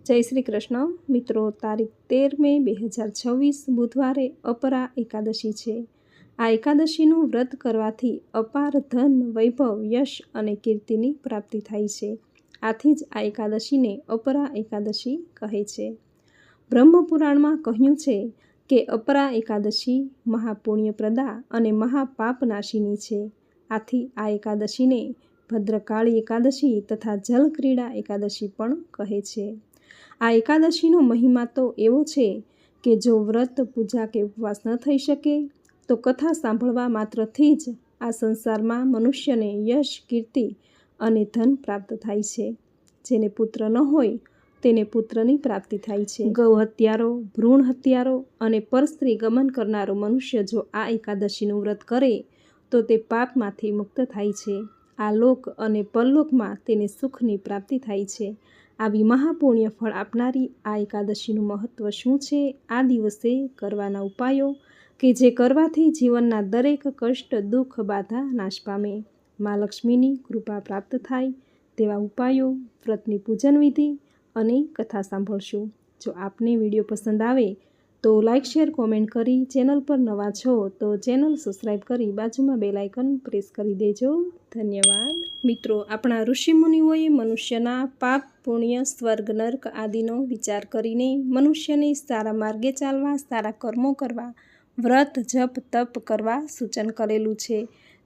જય શ્રી કૃષ્ણ મિત્રો, તારીખ 13 મે 2026 બુધવારે અપરા એકાદશી છે। આ એકાદશીનું વ્રત કરવાથી અપાર ધન, વૈભવ, યશ અને કીર્તિની પ્રાપ્તિ થાય છે। આથી જ આ એકાદશીને અપરા એકાદશી કહે છે। બ્રહ્મપુરાણમાં કહ્યું છે કે અપરા એકાદશી મહાપુણ્યપ્રદા અને મહાપાપનાશિની છે। આથી આ એકાદશીને ભદ્રકાળી એકાદશી તથા જલક્રીડા એકાદશી પણ કહે છે। આ એકાદશીનો મહિમા તો એવો છે કે જો વ્રત, પૂજા કે ઉપવાસ ન થઈ શકે તો કથા સાંભળવા માત્રથી જ આ સંસારમાં મનુષ્યને યશ, કીર્તિ અને ધન પ્રાપ્ત થાય છે। જેને પુત્ર ન હોય તેને પુત્રની પ્રાપ્તિ થાય છે। ગૌ હત્યારો, ભ્રૂણ હત્યારો અને પરસ્ત્રી ગમન કરનારો મનુષ્ય જો આ એકાદશીનું વ્રત કરે તો તે પાપમાંથી મુક્ત થાય છે। આ લોક અને પરલોકમાં તેને સુખની પ્રાપ્તિ થાય છે। આવી મહાપુણ્ય ફળ આપનારી આ એકાદશીનું મહત્ત્વ શું છે? આ દિવસે કરવાના ઉપાયો કે જે કરવાથી જીવનના દરેક કષ્ટ, દુઃખ, બાધા નાશ પામે, મા લક્ષ્મીની કૃપા પ્રાપ્ત થાય તેવા ઉપાયો, વ્રતની પૂજન વિધિ અને કથા સાંભળશું। જો આપને વિડીયો પસંદ આવે તો લાઇક, શેર, કોમેન્ટ કરી, ચેનલ પર નવા છો તો ચેનલ સબસ્ક્રાઈબ કરી બાજુમાં બેલ આઇકન પ્રેસ કરી દેજો। ધન્યવાદ। મિત્રો, આપણા ઋષિમુનિઓએ મનુષ્યના પાપ, પુણ્ય, સ્વર્ગ, નર્ક આદિનો વિચાર કરીને મનુષ્યને સારા માર્ગે ચાલવા, સારા કર્મો કરવા, વ્રત, જપ, તપ કરવા સૂચન કરેલું છે।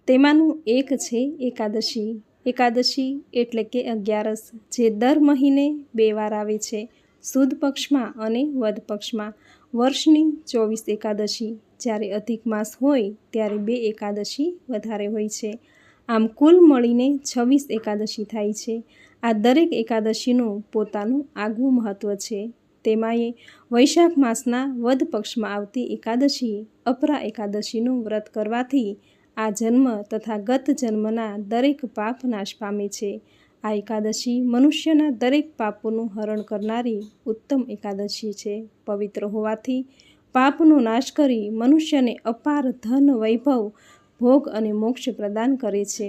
તેમાંનું એક છે એકાદશી। એકાદશી એટલે કે 11, જે દર મહિને 2 વાર આવે છે, સુદ પક્ષમાં અને વદ પક્ષમાં। વર્ષની 24 એકાદશી, જ્યારે અધિક માસ હોય ત્યારે 2 એકાદશી વધારે હોય છે। આમ કુલ મળીને 26 એકાદશી થાય છે। આ દરેક એકાદશીનું પોતાનું આગવું મહત્ત્વ છે। તેમાંય વૈશાખ માસના વદ પક્ષમાં આવતી એકાદશી અપરા એકાદશીનું વ્રત કરવાથી આ જન્મ તથા ગત જન્મના દરેક પાપ નાશ પામે છે। આ એકાદશી મનુષ્યના દરેક પાપોનું હરણ કરનારી ઉત્તમ એકાદશી છે। પવિત્ર હોવાથી પાપનો નાશ કરી મનુષ્યને અપાર ધન, વૈભવ, ભોગ અને મોક્ષ પ્રદાન કરે છે।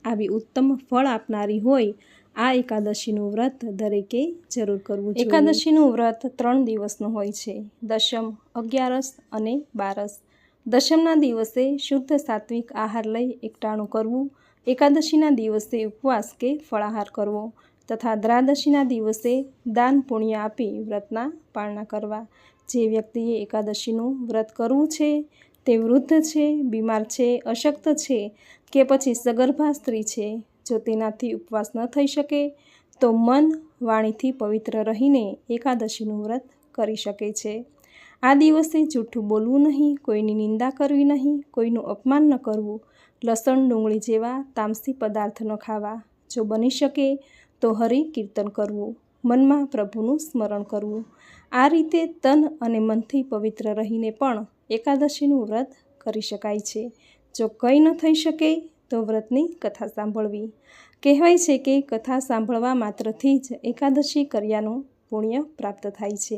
આવી ઉત્તમ ફળ આપનારી હોય આ એકાદશીનું વ્રત દરેકે જરૂર કરવું જોઈએ। એકાદશીનું વ્રત 3 દિવસનું હોય છે: દશમ, 11 અને 12। દશમના દિવસે શુદ્ધ સાત્વિક આહાર લઈ એકટાણું કરવું, એકાદશીના દિવસે ઉપવાસ કે ફળાહાર કરવો તથા દ્વાદશીના દિવસે દાન પુણ્ય આપી વ્રતના પાળના કરવા। જે વ્યક્તિએ એકાદશીનું વ્રત કરવું છે તે વૃદ્ધ છે, બીમાર છે, અશક્ત છે કે પછી સગર્ભા સ્ત્રી છે, જો તેનાથી ઉપવાસ ન થઈ શકે તો મન, વાણીથી પવિત્ર રહીને એકાદશીનું વ્રત કરી શકે છે। આ દિવસે જૂઠું બોલવું નહીં, કોઈની નિંદા કરવી નહીં, કોઈનું અપમાન ન કરવું, લસણ, ડુંગળી જેવા તામસી પદાર્થ ન ખાવા, જો બની શકે તો હરિ કીર્તન કરવું, મનમાં પ્રભુનું સ્મરણ કરવું। આ રીતે તન અને મનથી પવિત્ર રહીને પણ એકાદશીનું વ્રત કરી શકાય છે। જો કંઈ ન થઈ શકે તો વ્રતની કથા સાંભળવી। કહેવાય છે કે કથા સાંભળવા માત્રથી જ એકાદશી કર્યાનું પુણ્ય પ્રાપ્ત થાય છે।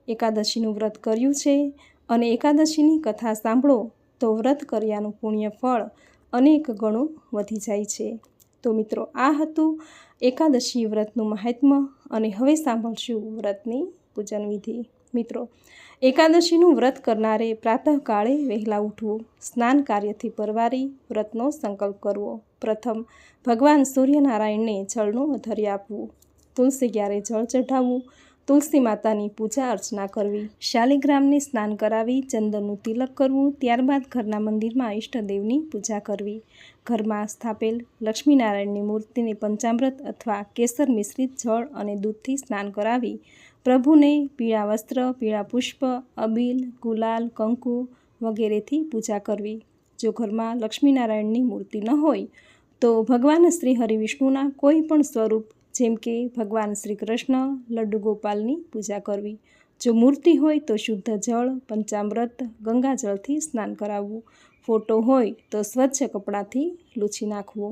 એકાદશીનું વ્રત કર્યું છે અને એકાદશીની કથા સાંભળો તો વ્રત કર્યાનું પુણ્ય ફળ અનેક ગણું વધી જાય છે। તો મિત્રો, આ હતું એકાદશી વ્રતનું મહાત્મ્ય અને હવે સાંભળશું વ્રતની પૂજન વિધિ। મિત્રો, એકાદશીનું વ્રત કરનારે પ્રાતઃકાળે વહેલા ઉઠવું, સ્નાન કાર્યથી પરવારી વ્રતનો સંકલ્પ કરવો। પ્રથમ ભગવાન સૂર્યનારાયણને જળનું અધર્ય આપવું, તુલસી ક્યારે જળ ચઢાવવું, તુલસી માતાની પૂજા અર્ચના કરવી, શાલિગ્રામને સ્નાન કરાવી ચંદનનું તિલક કરવું, ત્યારબાદ ઘરના મંદિરમાં ઈષ્ટદેવની પૂજા કરવી। ઘરમાં સ્થાપેલ લક્ષ્મીનારાયણની મૂર્તિને પંચામૃત અથવા કેસર મિશ્રિત જળ અને દૂધથી સ્નાન કરાવી પ્રભુને પીળા વસ્ત્ર, પીળા પુષ્પ, અબીલ, ગુલાલ, કંકુ વગેરેથી પૂજા કરવી। જો ઘરમાં લક્ષ્મીનારાયણની મૂર્તિ ન હોય તો ભગવાન શ્રી હરિવિષ્ણુના કોઈ પણ સ્વરૂપ જેમ કે ભગવાન શ્રી કૃષ્ણ, લડ્ડુ ગોપાલની પૂજા કરવી। જો મૂર્તિ હોય તો શુદ્ધ જળ, પંચામૃત, ગંગાજળથી સ્નાન કરાવવું। ફોટો હોય તો સ્વચ્છ કપડાથી લૂછી નાખવો।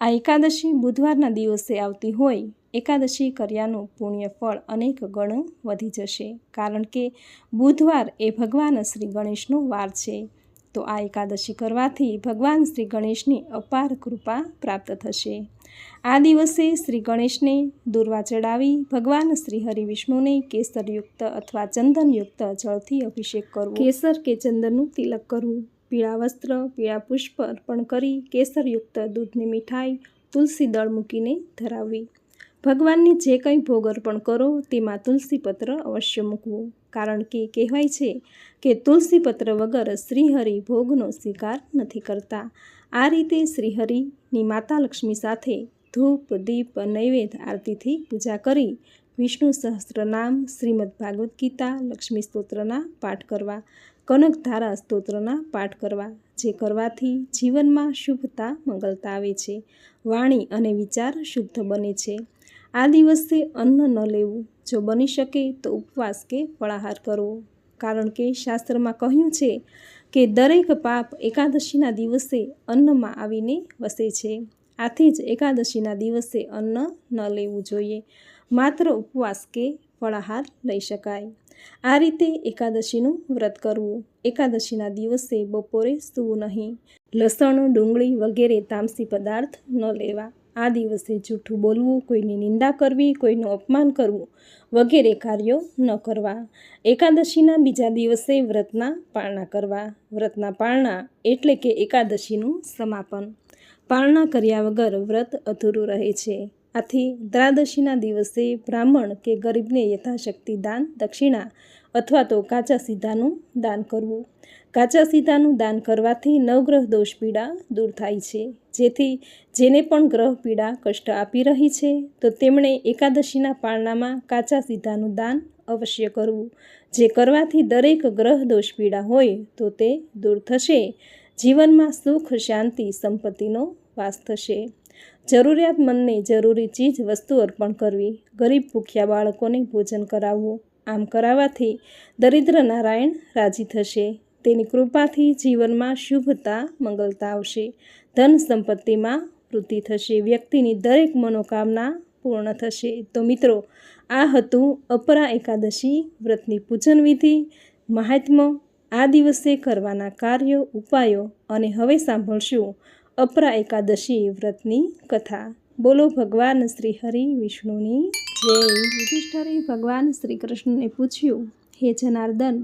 આ એકાદશી બુધવારના દિવસે આવતી હોય એકાદશી કર્યાનું પુણ્ય ફળ અનેક ગણું વધી જશે, કારણ કે બુધવાર એ ભગવાન શ્રી ગણેશનો વાર છે। તો આ એકાદશી કરવાથી ભગવાન શ્રી ગણેશની અપાર કૃપા પ્રાપ્ત થશે. આ દિવસે શ્રી ગણેશને દૂર્વા ચડાવી ભગવાન શ્રી હરિ વિષ્ણુને કેસરયુક્ત અથવા ચંદનયુક્ત જળથી અભિષેક કરવો. કેસર કે ચંદનનું તિલક કરવું, પીળા વસ્ત્ર, પીળા પુષ્પ અર્પણ કરી કેસરયુક્ત દૂધની મીઠાઈ તુલસી દળ મૂકીને ધરાવવી. ભગવાનને જે કંઈ ભોગ અર્પણ કરો તેમાં તુલસીપત્ર અવશ્ય મૂકવું, કારણ કે કહેવાય છે કે તુલસીપત્ર વગર શ્રીહરિ ભોગનો સ્વીકાર નથી કરતા. આ રીતે શ્રીહરિની માતા લક્ષ્મી સાથે ધૂપ, દીપ, નૈવેદ્ય આરતીથી પૂજા કરી વિષ્ણુ સહસ્ત્રનામ, શ્રીમદ ભાગવદ્ ગીતા, લક્ષ્મી સ્તોત્રના પાઠ કરવા, કનકધારા સ્તોત્રના પાઠ કરવા, જે કરવાથી જીવનમાં શુભતા, મંગલતા આવે છે. વાણી અને વિચાર શુદ્ધ બને છે. આ દિવસે અન્ન ન લેવું, જો બની શકે તો ઉપવાસ કે ફળાહાર કરવો, કારણ કે શાસ્ત્રમાં કહ્યું છે કે દરેક પાપ એકાદશીના દિવસે અન્નમાં આવીને વસે છે. આથી જ એકાદશીના દિવસે અન્ન ન લેવું જોઈએ, માત્ર ઉપવાસ કે ફળાહાર લઈ શકાય. આ રીતે એકાદશીનું વ્રત કરવું. એકાદશીના દિવસે બપોરે સૂવું નહીં. લસણ, ડુંગળી વગેરે તામસી પદાર્થ ન લેવા. આ દિવસે જૂઠું બોલવું, કોઈની નિંદા કરવી, કોઈનું અપમાન કરવું વગેરે કાર્યો ન કરવા. એકાદશીના બીજા દિવસે વ્રતના પારણા કરવા. વ્રતના પારણા એટલે કે એકાદશીનું સમાપન. પારણા કર્યા વગર વ્રત અધૂરું રહે છે. આથી દ્વાદશીના દિવસે બ્રાહ્મણ કે ગરીબને યથાશક્તિ દાન, દક્ષિણા અથવા તો કાચા સીધાનું દાન કરવું. કાચા સીધાનું દાન કરવાથી નવગ્રહ દોષ પીડા દૂર થાય છે. જેથી જેને પણ ગ્રહ પીડા કષ્ટ આપી રહી છે તો તેમણે એકાદશીના પારણામાં કાચા સીધાનું દાન અવશ્ય કરવું, જે કરવાથી દરેક ગ્રહ દોષ પીડા હોય તો તે દૂર થશે. જીવનમાં સુખ, શાંતિ, સંપત્તિનો વાસ થશે. જરૂરિયાતમંદને જરૂરી ચીજ વસ્તુ અર્પણ કરવી. ગરીબ ભૂખ્યા બાળકોને ભોજન કરાવવું. આમ કરાવવાથી દરિદ્ર નારાયણ રાજી થશે. તેની કૃપાથી જીવનમાં શુભતા, મંગલતા આવશે. ધન સંપત્તિમાં વૃદ્ધિ થશે. વ્યક્તિની દરેક મનોકામના પૂર્ણ થશે. તો મિત્રો, આ હતું અપરા એકાદશી વ્રતની પૂજન વિધિ, મહાત્મ્ય, આ દિવસે કરવાના કાર્યો, ઉપાયો, અને હવે સાંભળશું અપરા એકાદશી વ્રતની કથા. બોલો ભગવાન શ્રી હરિ વિષ્ણુની જય. યુધિષ્ઠિરે ભગવાન શ્રી કૃષ્ણને પૂછ્યું, હે જનાર્દન,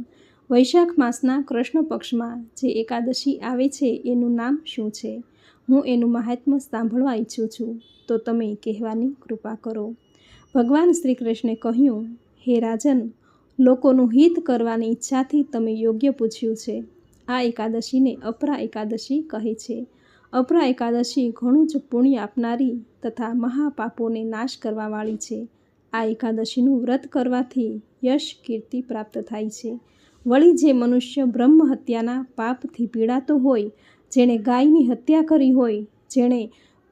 વૈશાખ માસના કૃષ્ણ પક્ષમાં જે એકાદશી આવે છે એનું નામ શું છે? હું એનું મહાત્મ્ય સાંભળવા ઈચ્છું છું, તો તમે કહેવાની કૃપા કરો. ભગવાન શ્રી કૃષ્ણે કહ્યું, હે રાજન, લોકોનું હિત કરવાની ઈચ્છાથી તમે યોગ્ય પૂછ્યું છે. આ એકાદશીને અપરા એકાદશી કહે છે. અપરા એકાદશી ઘણું જ પુણ્ય આપનારી તથા મહાપાપોને નાશ કરવાવાળી છે. આ એકાદશીનું વ્રત કરવાથી યશ, કીર્તિ પ્રાપ્ત થાય છે. વળી જે મનુષ્ય બ્રહ્મ હત્યાના પાપથી પીડાતો હોય, જેણે ગાયની હત્યા કરી હોય, જેણે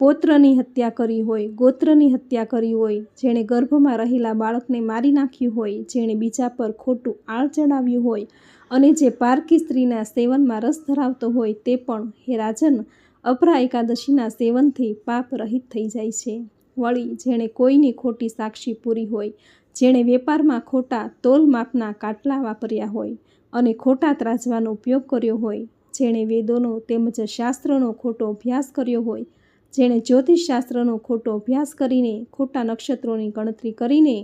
પૌત્રની હત્યા કરી હોય, ગોત્રની હત્યા કરી હોય, જેણે ગર્ભમાં રહેલા બાળકને મારી નાખ્યું હોય, જેણે બીજા પર ખોટું આળ ચડાવ્યું હોય, અને જે પારકી સ્ત્રીના સેવનમાં રસ ધરાવતો હોય, તે પણ, હે રાજન, અપરા એકાદશીના સેવનથી પાપ રહિત થઈ જાય છે. વળી જેણે કોઈની ખોટી સાક્ષી પૂરી હોય, જેણે વેપારમાં ખોટા તોલ માપના કાટલા વાપર્યા હોય અને ખોટા ત્રાજવાનો ઉપયોગ કર્યો હોય, જેણે વેદોનો તેમજ શાસ્ત્રનો ખોટો અભ્યાસ કર્યો હોય, જેણે જ્યોતિષશાસ્ત્રનો ખોટો અભ્યાસ કરીને ખોટા નક્ષત્રોની ગણતરી કરીને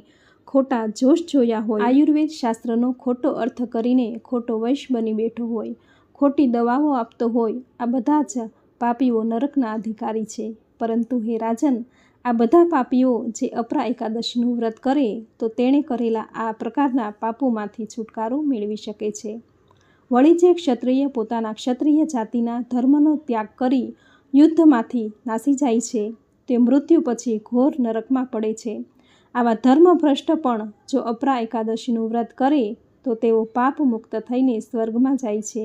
ખોટા જોશ જોયા હોય, આયુર્વેદ શાસ્ત્રનો ખોટો અર્થ કરીને ખોટો વૈશ બની બેઠો હોય, ખોટી દવાઓ આપતો હોય, આ બધા જ પાપીઓ નરકના અધિકારી છે. પરંતુ હે રાજન, આ બધા પાપીઓ જે અપરા એકાદશીનું વ્રત કરે તો તેણે કરેલા આ પ્રકારના પાપોમાંથી છુટકારો મેળવી શકે છે. વળી જે ક્ષત્રિય પોતાના ક્ષત્રિય જાતિના ધર્મનો ત્યાગ કરી યુદ્ધમાંથી નાસી જાય છે, તે મૃત્યુ પછી ઘોર નરકમાં પડે છે. આવા ધર્મભ્રષ્ટ પણ જો અપરા એકાદશીનું વ્રત કરે તો તેઓ પાપ મુક્ત થઈને સ્વર્ગમાં જાય છે.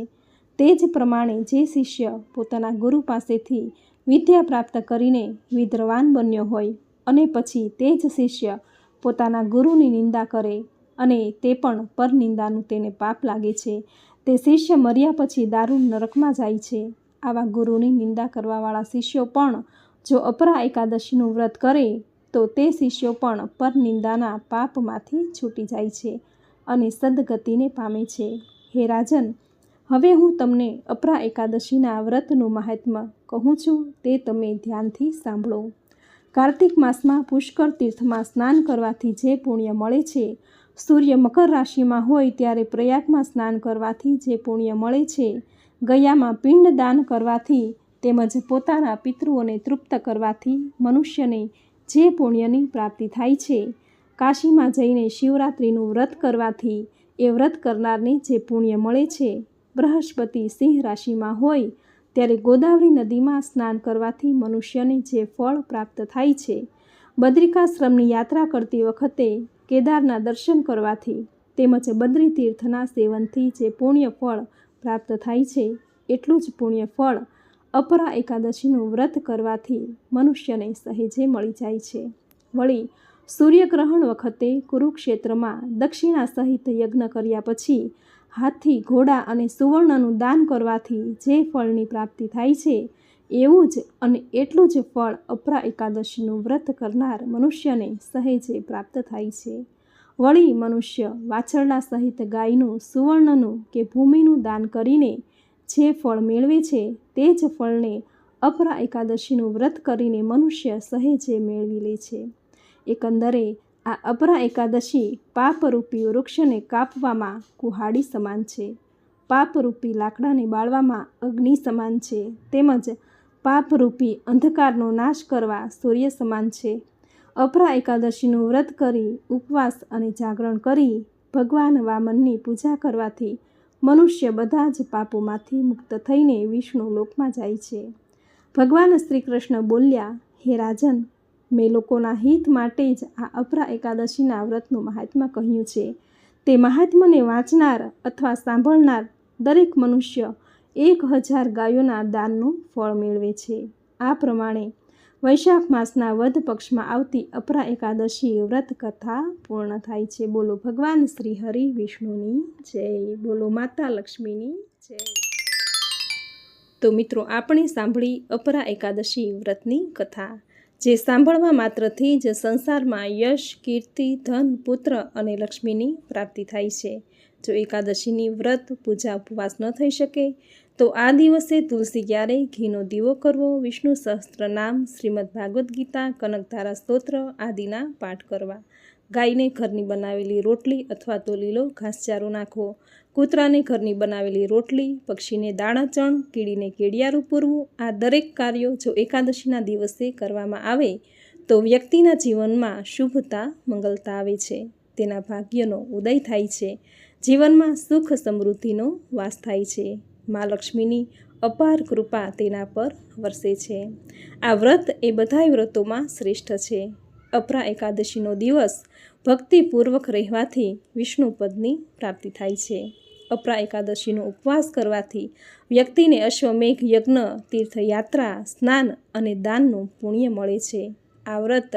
તે જ પ્રમાણે જે શિષ્ય પોતાના ગુરુ પાસેથી વિદ્યા પ્રાપ્ત કરીને વિદ્વાન બન્યો હોય અને પછી તે જ શિષ્ય પોતાના ગુરુની નિંદા કરે અને તે પણ પરનિંદાનું તેને પાપ લાગે છે, તે શિષ્ય મર્યા પછી દારૂણ નરકમાં જાય છે. આવા ગુરુની નિંદા કરવાવાળા શિષ્યો પણ જો અપરા એકાદશીનું વ્રત કરે તો તે શિષ્યો પણ પરનિંદાના પાપમાંથી છૂટી જાય છે અને સદગતિને પામે છે. હે રાજન, હવે હું તમને અપરા એકાદશીના વ્રતનું મહાત્મ્ય કહું છું, તે તમે ધ્યાનથી સાંભળો. કાર્તિક માસમાં પુષ્કર તીર્થમાં સ્નાન કરવાથી જે પુણ્ય મળે છે, સૂર્ય મકર રાશિમાં હોય ત્યારે પ્રયાગમાં સ્નાન કરવાથી જે પુણ્ય મળે છે, ગયામાં પિંડ દાન કરવાથી તેમજ પોતાના પિતૃઓને તૃપ્ત કરવાથી મનુષ્યને જે પુણ્યની પ્રાપ્તિ થાય છે, કાશીમાં જઈને શિવરાત્રિનું વ્રત કરવાથી એ વ્રત કરનારને જે પુણ્ય મળે છે, બૃહસ્પતિ સિંહ રાશિમાં હોય ત્યારે ગોદાવરી નદીમાં સ્નાન કરવાથી મનુષ્યને જે ફળ પ્રાપ્ત થાય છે, બદ્રિકાશ્રમની યાત્રા કરતી વખતે કેદારના દર્શન કરવાથી તેમજ બદ્રી તીર્થના સેવનથી જે પુણ્ય ફળ પ્રાપ્ત થાય છે, એટલું જ પુણ્ય ફળ અપરા એકાદશીનું વ્રત કરવાથી મનુષ્યને સહેજે મળી જાય છે. વળી સૂર્યગ્રહણ વખતે કુરુક્ષેત્રમાં દક્ષિણા સહિત યજ્ઞ કર્યા પછી હાથી, ઘોડા અને સુવર્ણનું દાન કરવાથી જે ફળની પ્રાપ્તિ થાય છે, એવું જ અને એટલું જ ફળ અપરા એકાદશીનું વ્રત કરનાર મનુષ્યને સહેજે પ્રાપ્ત થાય છે. વળી મનુષ્ય વાછરડા સહિત ગાયનું, સુવર્ણનું કે ભૂમિનું દાન કરીને જે ફળ મેળવે છે, તે જ ફળને અપરા એકાદશીનું વ્રત કરીને મનુષ્ય સહેજે મેળવી લે છે. એકંદરે આ અપરા એકાદશી પાપરૂપી વૃક્ષને કાપવામાં કુહાડી સમાન છે, પાપરૂપી લાકડાને બાળવામાં અગ્નિ સમાન છે, તેમજ પાપરૂપી અંધકારનો નાશ કરવા સૂર્ય સમાન છે. અપરા એકાદશીનું વ્રત કરી, ઉપવાસ અને જાગરણ કરી ભગવાન વામનની પૂજા કરવાથી મનુષ્ય બધા જ પાપોમાંથી મુક્ત થઈને વિષ્ણુ લોકમાં જાય છે. ભગવાન શ્રી કૃષ્ણ બોલ્યા, હે રાજન, મેં લોકોના હિત માટે જ આ અપરા એકાદશીના વ્રતનું મહાત્મ્ય કહ્યું છે. તે મહાત્મ્યને વાંચનાર અથવા સાંભળનાર દરેક મનુષ્ય 1000 ગાયોના દાનનું ફળ મેળવે છે. આ પ્રમાણે વૈશાખ માસના વદ પક્ષમાં આવતી અપરા એકાદશી વ્રત કથા પૂર્ણ થાય છે. બોલો ભગવાન શ્રી હરિ વિષ્ણુની જય, બોલો માતા લક્ષ્મીની જય. તો મિત્રો, આપણે સાંભળી અપરા એકાદશી વ્રતની કથા, જે સાંભળવા માત્રથી જ સંસારમાં યશ, કીર્તિ, ધન, પુત્ર અને લક્ષ્મીની પ્રાપ્તિ થાય છે. જો એકાદશીની વ્રત, પૂજા, ઉપવાસ ન થઈ શકે તો આ દિવસે તુલસી ક્યારે, ઘીનો દીવો કરવો, વિષ્ણુ સહસ્ત્રનામ, શ્રીમદ ભાગવદ્ ગીતા, કનકધારા સ્તોત્ર આદિના પાઠ કરવા, ગાયને ઘરની બનાવેલી રોટલી અથવા તો લીલો ઘાસચારો નાખવો, કૂતરાને ઘરની બનાવેલી રોટલી, પક્ષીને દાણાચણ, કીડીને કેડિયારું પૂરવું, આ દરેક કાર્યો જો એકાદશીના દિવસે કરવામાં આવે તો વ્યક્તિના જીવનમાં શુભતા, મંગલતા આવે છે, તેના ભાગ્યનો ઉદય થાય છે, જીવનમાં સુખ સમૃદ્ધિનો વાસ થાય છે, મા લક્ષ્મીની અપાર કૃપા તેના પર વરસે છે. આ વ્રત એ બધાય વ્રતોમાં શ્રેષ્ઠ છે. અપરા એકાદશીનો દિવસ ભક્તિપૂર્વક રહેવાથી વિષ્ણુ પદની પ્રાપ્તિ થાય છે. અપરા એકાદશીનો ઉપવાસ કરવાથી વ્યક્તિને અશ્વમેઘ યજ્ઞ, તીર્થયાત્રા, સ્નાન અને દાનનું પુણ્ય મળે છે. આ વ્રત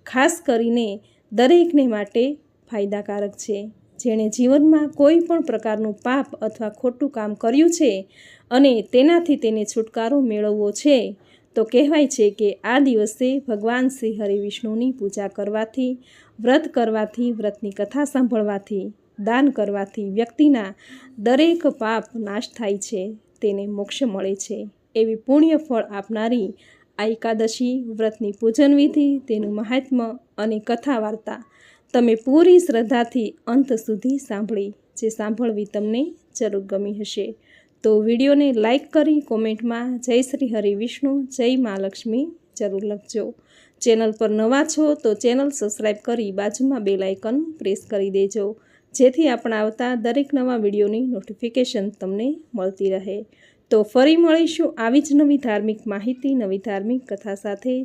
ખાસ કરીને દરેકને માટે ફાયદાકારક છે. જેણે જીવનમાં કોઈ પણ પ્રકારનું પાપ અથવા ખોટું કામ કર્યું છે અને તેનાથી તેને છુટકારો મેળવવો છે, તો કહેવાય છે કે આ દિવસે ભગવાન શ્રી હરિ વિષ્ણુની પૂજા કરવાથી, વ્રત કરવાથી, વ્રતની કથા સાંભળવાથી, દાન કરવાથી વ્યક્તિના દરેક પાપ નાશ થાય છે, તેને મોક્ષ મળે છે. એવી પુણ્ય ફળ આપનારી આ એકાદશી વ્રતની પૂજન વિધિ, તેનું મહાત્મ્ય અને કથા વાર્તા તમે પૂરી શ્રદ્ધાથી અંત સુધી સાંભળી, જે સાંભળવી તમને જરૂર ગમી હશે. તો વિડીયોને લાઈક કરી કોમેન્ટમાં જય શ્રી હરિ વિષ્ણુ, જય મા લક્ષ્મી જરૂર લખજો. ચેનલ પર નવા છો તો ચેનલ સબસ્ક્રાઈબ કરી બાજુમાં બેલ આઇકન પ્રેસ કરી દેજો, જેથી આપણા આવતા દરેક નવા વિડીયોની નોટિફિકેશન તમને મળતી રહે. તો ફરી મળીશું આવી જ નવી ધાર્મિક માહિતી, નવી ધાર્મિક કથા સાથે.